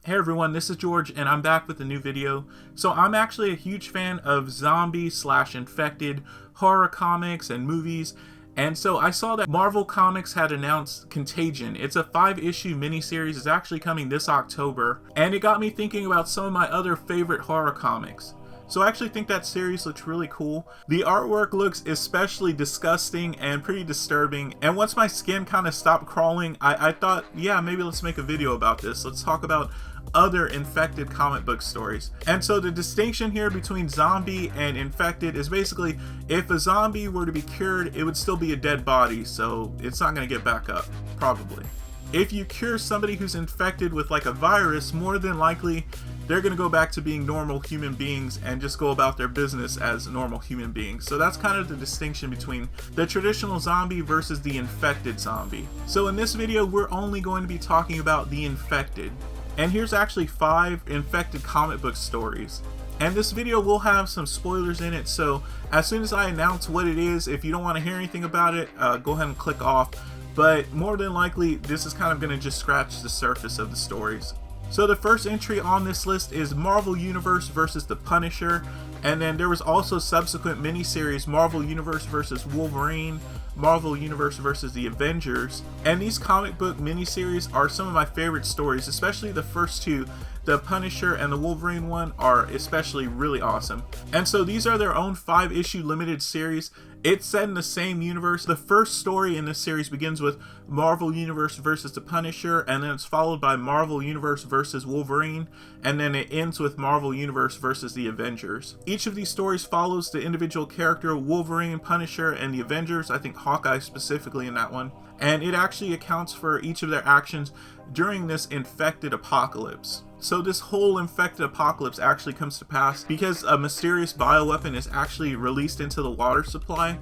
Hey everyone, this is George and I'm back with a new video. So I'm actually a huge fan of zombie/infected horror comics and movies. And so I saw that Marvel Comics had announced Contagion. It's a 5-issue miniseries. It's actually coming this October. And it got me thinking about some of my other favorite horror comics. So I actually think that series looks really cool. The artwork looks especially disgusting and pretty disturbing. And once my skin kind of stopped crawling, I thought, yeah, maybe let's make a video about this. Let's talk about other infected comic book stories. And so the distinction here between zombie and infected is basically if a zombie were to be cured, it would still be a dead body, so it's not going to get back up, probably. If you cure somebody who's infected with like a virus, more than likely they're going to go back to being normal human beings and just go about their business as normal human beings. So that's kind of the distinction between the traditional zombie versus the infected zombie. So in this video, we're only going to be talking about the infected. And here's actually 5 infected comic book stories. And this video will have some spoilers in it, so as soon as I announce what it is, if you don't want to hear anything about it, go ahead and click off. But more than likely, this is kind of going to just scratch the surface of the stories. So the first entry on this list is Marvel Universe versus the Punisher, and then there was also subsequent miniseries Marvel Universe versus Wolverine, Marvel Universe versus the Avengers, and these comic book miniseries are some of my favorite stories, especially the first two. The Punisher and the Wolverine one are especially really awesome. And so these are their own 5-issue limited series. It's set in the same universe. The first story in this series begins with Marvel Universe versus the Punisher, and then it's followed by Marvel Universe versus Wolverine, and then it ends with Marvel Universe versus the Avengers. Each of these stories follows the individual character, Wolverine, Punisher, and the Avengers. I think Hawkeye specifically in that one. And it actually accounts for each of their actions during this infected apocalypse. So this whole infected apocalypse actually comes to pass because a mysterious bioweapon is actually released into the water supply.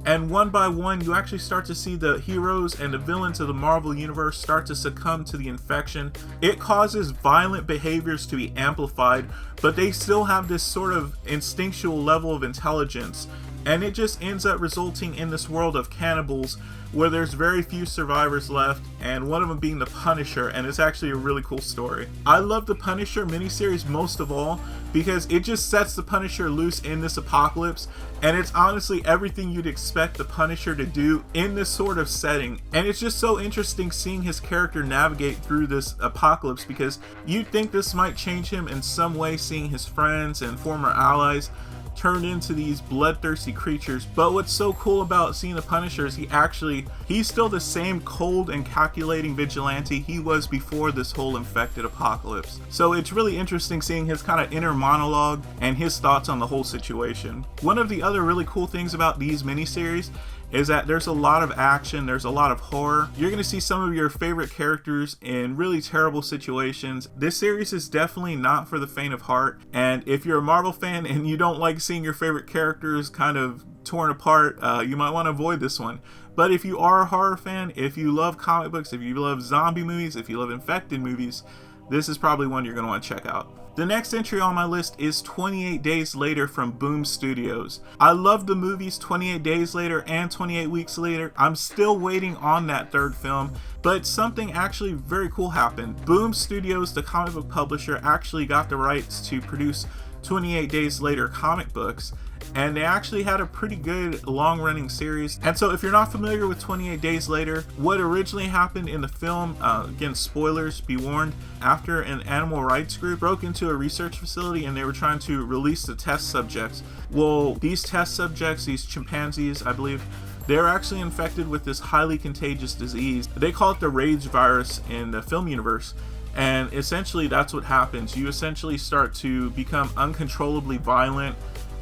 And one by one, you actually start to see the heroes and the villains of the Marvel Universe start to succumb to the infection. It causes violent behaviors to be amplified, but they still have this sort of instinctual level of intelligence. And it just ends up resulting in this world of cannibals where there's very few survivors left, and one of them being the Punisher, and it's actually a really cool story. I love the Punisher miniseries most of all because it just sets the Punisher loose in this apocalypse, and it's honestly everything you'd expect the Punisher to do in this sort of setting. And it's just so interesting seeing his character navigate through this apocalypse because you'd think this might change him in some way, seeing his friends and former allies turned into these bloodthirsty creatures. But what's so cool about seeing the Punisher is he's still the same cold and calculating vigilante he was before this whole infected apocalypse. So it's really interesting seeing his kind of inner monologue and his thoughts on the whole situation. One of the other really cool things about these miniseries is that there's a lot of action, there's a lot of horror. You're going to see some of your favorite characters in really terrible situations. This series is definitely not for the faint of heart, and if you're a Marvel fan and you don't like seeing your favorite characters kind of torn apart, you might want to avoid this one. But if you are a horror fan, if you love comic books, if you love zombie movies, if you love infected movies, this is probably one you're going to want to check out. The next entry on my list is 28 Days Later from Boom Studios. I love the movies 28 Days Later and 28 Weeks Later. I'm still waiting on that third film, but something actually very cool happened. Boom Studios, the comic book publisher, actually got the rights to produce 28 Days Later comic books, and they actually had a pretty good long-running series. And so if you're not familiar with 28 Days Later, what originally happened in the film, again spoilers, be warned, after an animal rights group broke into a research facility and they were trying to release the test subjects. Well, these test subjects, these chimpanzees, I believe, they're actually infected with this highly contagious disease. They call it the rage virus in the film universe. And essentially that's what happens. You essentially start to become uncontrollably violent,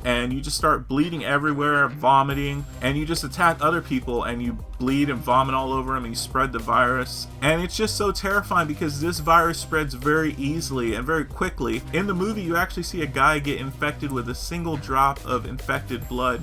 and you just start bleeding everywhere, vomiting, and you just attack other people and you bleed and vomit all over them and you spread the virus. And it's just so terrifying because this virus spreads very easily and very quickly. In the movie, you actually see a guy get infected with a single drop of infected blood.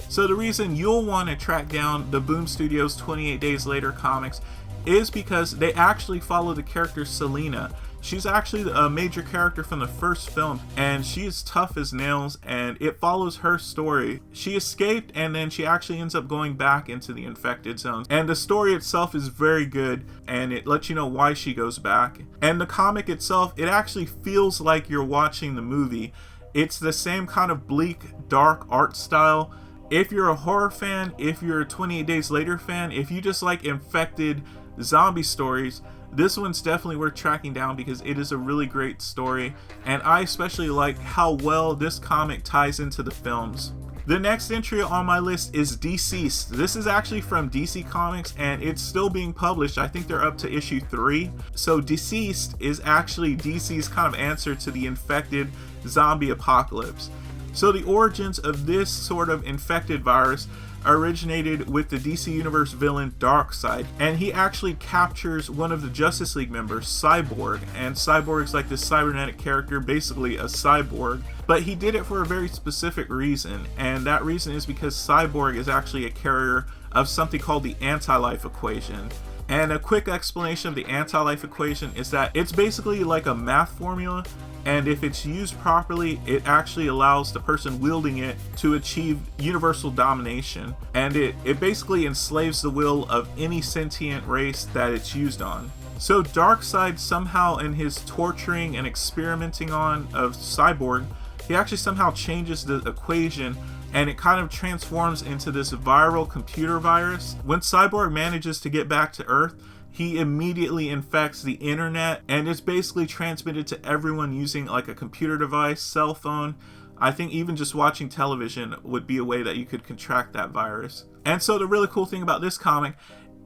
So the reason you'll want to track down the Boom Studios 28 Days Later comics is because they actually follow the character Selena. She's actually a major character from the first film, and she is tough as nails, and it follows her story. She escaped, and then she actually ends up going back into the infected zones, and the story itself is very good, and it lets you know why she goes back. And the comic itself, it actually feels like you're watching the movie. It's the same kind of bleak, dark art style. If you're a horror fan, if you're a 28 Days Later fan, if you just like infected zombie stories, this one's definitely worth tracking down because it is a really great story, and I especially like how well this comic ties into the films. The next entry on my list is DCeased. This is actually from DC Comics, and it's still being published. I think they're up to issue 3. So DCeased is actually DC's kind of answer to the infected zombie apocalypse. So the origins of this sort of infected virus originated with the DC Universe villain Darkseid, and he actually captures one of the Justice League members, Cyborg, and Cyborg's like this cybernetic character, basically a cyborg, but he did it for a very specific reason, and that reason is because Cyborg is actually a carrier of something called the anti-life equation. And a quick explanation of the anti-life equation is that it's basically like a math formula, and if it's used properly, it actually allows the person wielding it to achieve universal domination, and it basically enslaves the will of any sentient race that it's used on. So Darkseid somehow, in his torturing and experimenting on of Cyborg, he actually somehow changes the equation, and it kind of transforms into this viral computer virus. When Cyborg manages to get back to Earth, he immediately infects the internet, and it's basically transmitted to everyone using like a computer device, cell phone. I think even just watching television would be a way that you could contract that virus. And so the really cool thing about this comic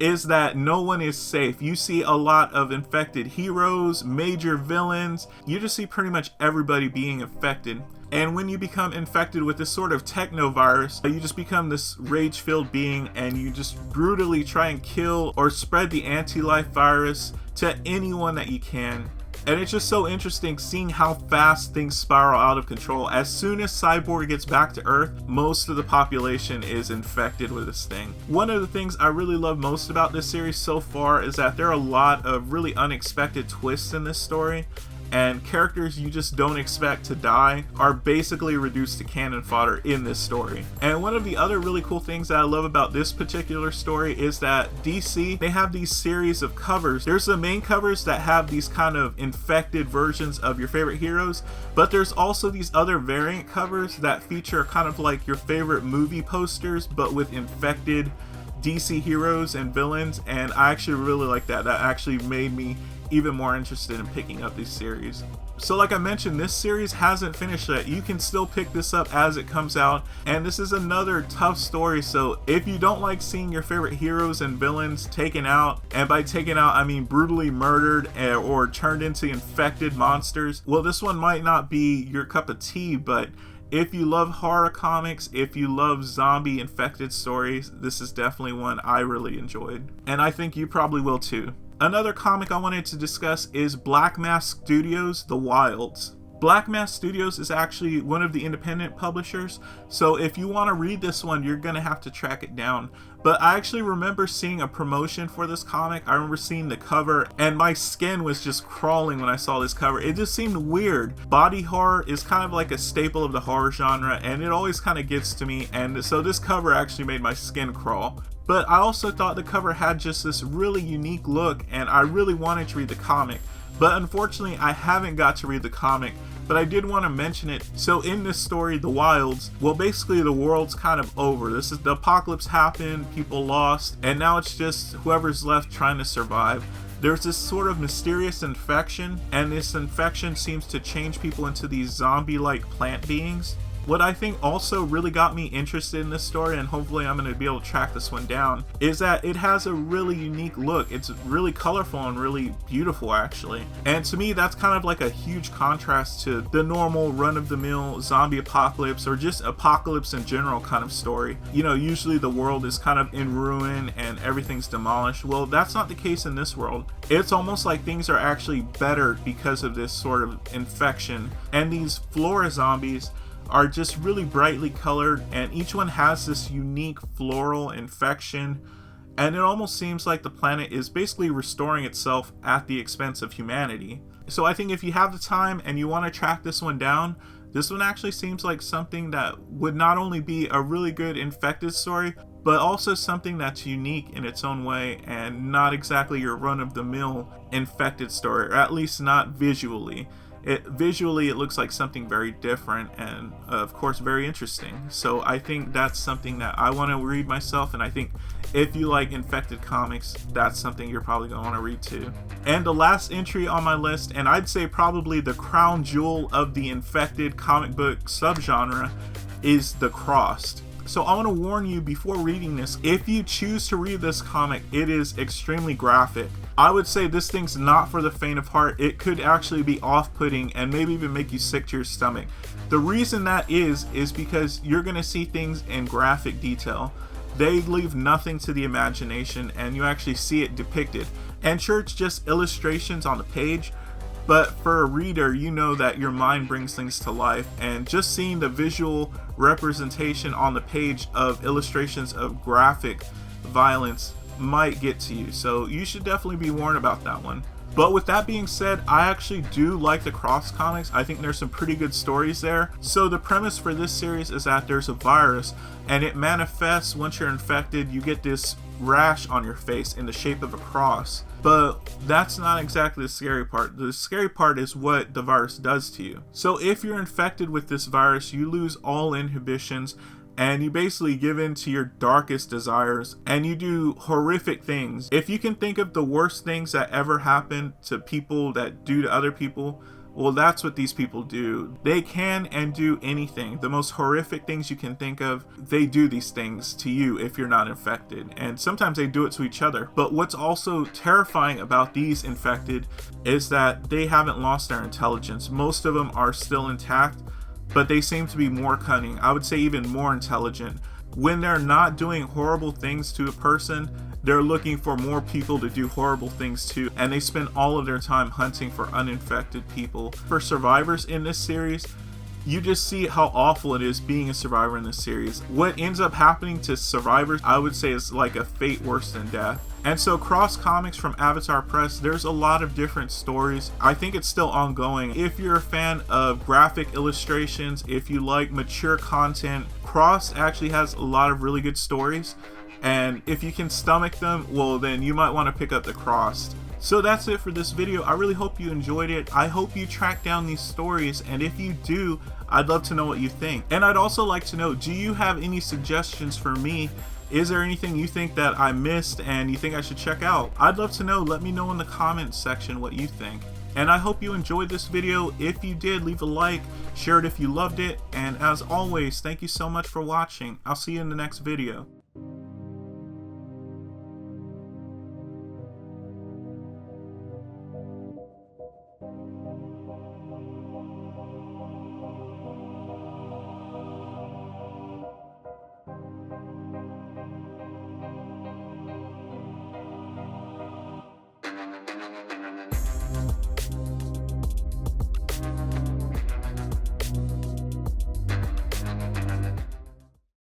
is that no one is safe. You see a lot of infected heroes, major villains. You just see pretty much everybody being infected. And when you become infected with this sort of techno-virus, you just become this rage-filled being, and you just brutally try and kill or spread the anti-life virus to anyone that you can. And it's just so interesting seeing how fast things spiral out of control. As soon as Cyborg gets back to Earth, most of the population is infected with this thing. One of the things I really love most about this series so far is that there are a lot of really unexpected twists in this story, and characters you just don't expect to die are basically reduced to cannon fodder in this story. And one of the other really cool things that I love about this particular story is that DC, they have these series of covers. There's the main covers that have these kind of infected versions of your favorite heroes, but there's also these other variant covers that feature kind of like your favorite movie posters, but with infected DC heroes and villains, and I actually really like that. That actually made me even more interested in picking up these series. So like I mentioned, this series hasn't finished yet. You can still pick this up as it comes out, and this is another tough story. So if you don't like seeing your favorite heroes and villains taken out, and by taken out I mean brutally murdered or turned into infected monsters, well, this one might not be your cup of tea. But if you love horror comics, if you love zombie infected stories, this is definitely one I really enjoyed, and I think you probably will too. Another comic I wanted to discuss is Black Mask Studios' The Wilds. Black Mask Studios is actually one of the independent publishers, so if you want to read this one, you're going to have to track it down. But I actually remember seeing a promotion for this comic. I remember seeing the cover, and my skin was just crawling when I saw this cover. It just seemed weird. Body horror is kind of like a staple of the horror genre, and it always kind of gets to me, and so this cover actually made my skin crawl. But I also thought the cover had just this really unique look, and I really wanted to read the comic. But unfortunately, I haven't got to read the comic, but I did want to mention it. So in this story, The Wilds, well, basically the world's kind of over. This is the apocalypse happened, people lost, and now it's just whoever's left trying to survive. There's this sort of mysterious infection, and this infection seems to change people into these zombie-like plant beings. What I think also really got me interested in this story, and hopefully I'm going to be able to track this one down, is that it has a really unique look. It's really colorful and really beautiful, actually. And to me, that's kind of like a huge contrast to the normal run-of-the-mill zombie apocalypse, or just apocalypse in general kind of story. You know, usually the world is kind of in ruin and everything's demolished. Well, that's not the case in this world. It's almost like things are actually better because of this sort of infection. And these flora zombies are just really brightly colored, and each one has this unique floral infection, and it almost seems like the planet is basically restoring itself at the expense of humanity. So I think if you have the time and you want to track this one down, this one actually seems like something that would not only be a really good infected story, but also something that's unique in its own way and not exactly your run-of-the-mill infected story, or at least not visually. Visually, it looks like something very different and, of course, very interesting. So I think that's something that I want to read myself, and I think if you like infected comics, that's something you're probably going to want to read too. And the last entry on my list, and I'd say probably the crown jewel of the infected comic book subgenre, is The Crossed. So I want to warn you before reading this, if you choose to read this comic, it is extremely graphic. I would say this thing's not for the faint of heart. It could actually be off-putting and maybe even make you sick to your stomach. The reason that is because you're going to see things in graphic detail. They leave nothing to the imagination, and you actually see it depicted. And sure, it's just illustrations on the page, but for a reader, you know that your mind brings things to life, and just seeing the visual representation on the page of illustrations of graphic violence might get to you. So you should definitely be warned about that one. But with that being said, I actually do like the Cross comics. I think there's some pretty good stories there. So the premise for this series is that there's a virus and it manifests once you're infected. You get this rash on your face in the shape of a cross. But that's not exactly the scary part. The scary part is what the virus does to you. So if you're infected with this virus, you lose all inhibitions and you basically give in to your darkest desires and you do horrific things. If you can think of the worst things that ever happened to people that do to other people, well, that's what these people do. They can and do anything. The most horrific things you can think of, they do these things to you if you're not infected. And sometimes they do it to each other. But what's also terrifying about these infected is that they haven't lost their intelligence. Most of them are still intact, but they seem to be more cunning. I would say even more intelligent. When they're not doing horrible things to a person, they're looking for more people to do horrible things to, and they spend all of their time hunting for uninfected people. For survivors in this series, you just see how awful it is being a survivor in this series. What ends up happening to survivors, I would say, is like a fate worse than death. And so Cross Comics from Avatar Press, there's a lot of different stories. I think it's still ongoing. If you're a fan of graphic illustrations, if you like mature content, Cross actually has a lot of really good stories. And if you can stomach them, well, then you might want to pick up The Crossed. So that's it for this video. I really hope you enjoyed it. I hope you track down these stories, and if you do, I'd love to know what you think. And I'd also like to know, do you have any suggestions for me? Is there anything you think that I missed and you think I should check out? I'd love to know. Let me know in the comments section what you think. And I hope you enjoyed this video. If you did, leave a like, share it if you loved it, and as always, thank you so much for watching. I'll see you in the next video.